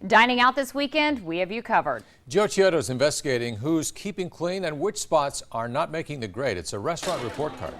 Dining out this weekend, we have you covered. Joe Chiodo is investigating who's keeping clean and which spots are not making the grade. It's a restaurant report card.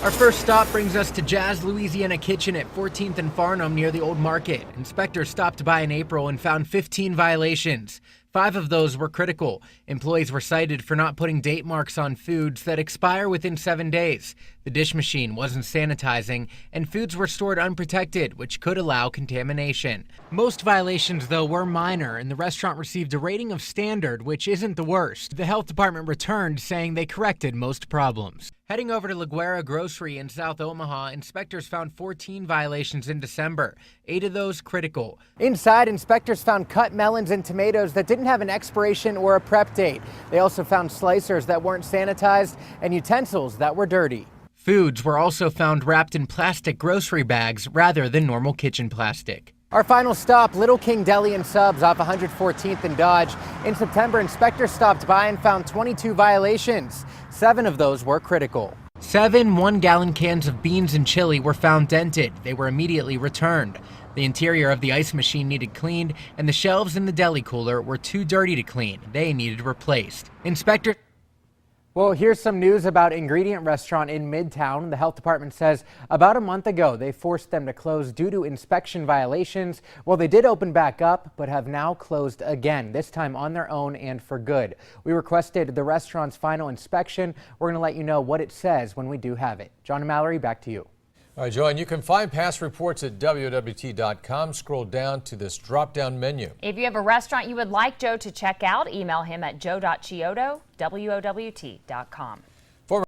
Our first stop brings us to Jazz Louisiana Kitchen at 14th and Farnham near the Old Market. Inspectors stopped by in April and found 15 violations. 5 of those were critical. Employees were cited for not putting date marks on foods that expire within 7 days. The dish machine wasn't sanitizing, and foods were stored unprotected, which could allow contamination. Most violations, though, were minor, and the restaurant received a rating of standard, which isn't the worst. The health department returned, saying they corrected most problems. Heading over to Guera Grocery in South Omaha, inspectors found 14 violations in December, 8 of those critical. Inside, inspectors found cut melons and tomatoes that didn't have an expiration or a prep date. They also found slicers that weren't sanitized and utensils that were dirty. Foods were also found wrapped in plastic grocery bags rather than normal kitchen plastic. Our final stop, Little King Deli and Subs off 114th and Dodge. In September, inspectors stopped by and found 22 violations. 7 of those were critical. 7 one-gallon cans of beans and chili were found dented. They were immediately returned. The interior of the ice machine needed cleaned, and the shelves in the deli cooler were too dirty to clean. They needed replaced. Well, here's some news about Ingredient Restaurant in Midtown. The health department says about a month ago they forced them to close due to inspection violations. Well, they did open back up, but have now closed again, this time on their own and for good. We requested the restaurant's final inspection. We're going to let you know what it says when we do have it. John and Mallory, back to you. All right, Joe, and you can find past reports at WOWT.com. Scroll down to this drop-down menu. If you have a restaurant you would like Joe to check out, email him at joe.chiodo@WOWT.com.